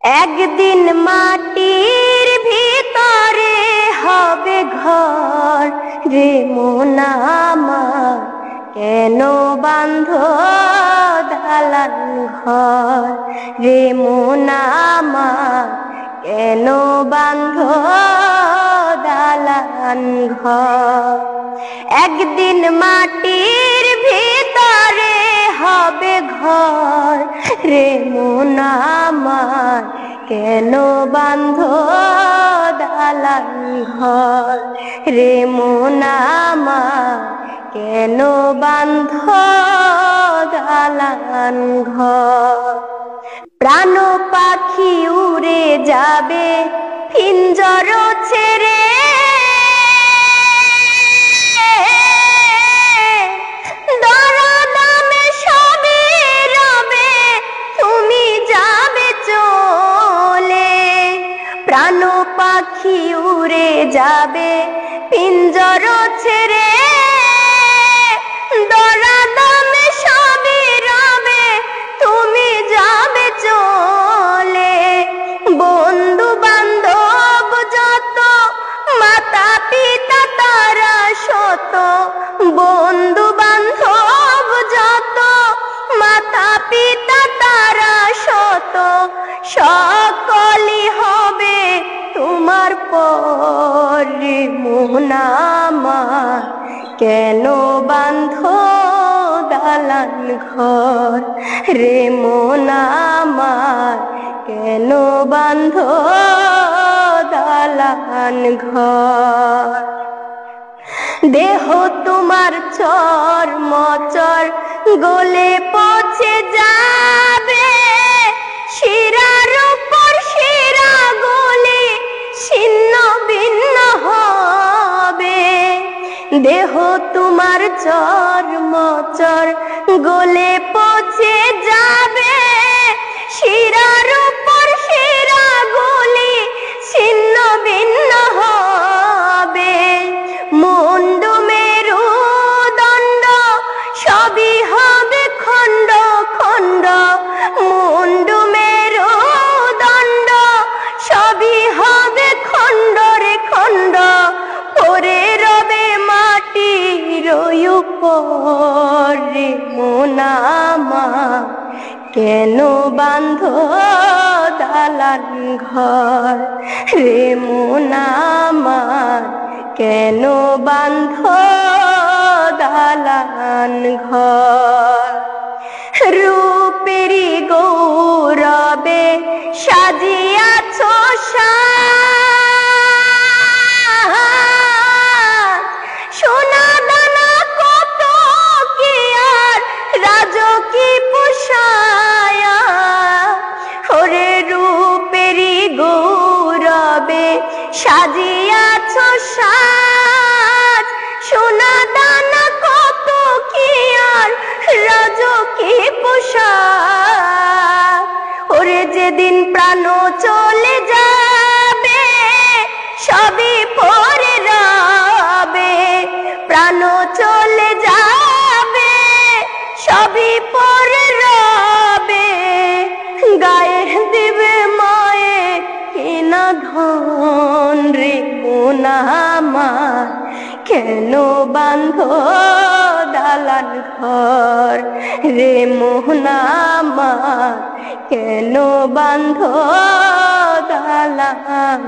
একদিন মাটির ভিতরে হবে ঘর রে মন আমার, কেন বাঁধো দালান ঘর রে মন আমার, কেন বাঁধো দালান ঘর। একদিন মাটির ভিতরে হবে ঘর রে মন আমার, কেন বাঁধো দালান ঘর রে মন আমার, কেন বাঁধো দালান ঘর। প্রাণ পাখি উড়ে যাবে পিঞ্জর ছেড়ে, দরদামে সবে রবে তুমি যাবে চলে। প্রাণ পাখি উড়ে যাবে পিঞ্জর ছেড়ে, দরদামে সবে রবে তুমি যাবে চলে। বন্ধু বান্ধব যত মাতা পিতা তারা শত, বন্ধু বান্ধব যত মাতা পিতা তারা শত, সকলই হবে তোমার পর রে মন আমার, কেন বাঁধো দালান ঘর রে মন আমার, কেন বাঁধো দালান ঘর। দেহ তোমার চর্মচর গলে পচে যাবে, শিরার উপর শিরা গলে ছিন্ন ভিন্ন হবে। দেহ তোমার চর্মচর গলে পচে যাবে, শিরার উপর শিরা গলে ছিন্ন ভিন্ন হবে। মুন্ড মেরু দণ্ড সবই হবে খণ্ড খণ্ড, মুন্ড মেরু দণ্ড সবই হবে খণ্ড রে খণ্ড। পরে রবে মাটির উপর রে মন আমার, কেন বাঁধো দালান ঘর রে মন আমার, কেন বাঁধো দালান ঘর। রূপেরি গৌরবে সাজিয়াছ সাজ, সোনা দানা কত কি আর রাজকি পোষায়। ওরে রূপেরি গৌরবে সাজিয়াছ সাজ, সোনা দানা কত কি আর রাজকি পোষায়। ওরে যেদিন প্রাণ চলে যাবে সবই পরে রবে, প্রাণ চলে যাবে সবই পরে রবে। গায়ে দিবে মায়ে কিনা ধন রে মন আমার, কেন বাঁধো দালান ঘর রে মন আমার, কেন বাঁধো দালান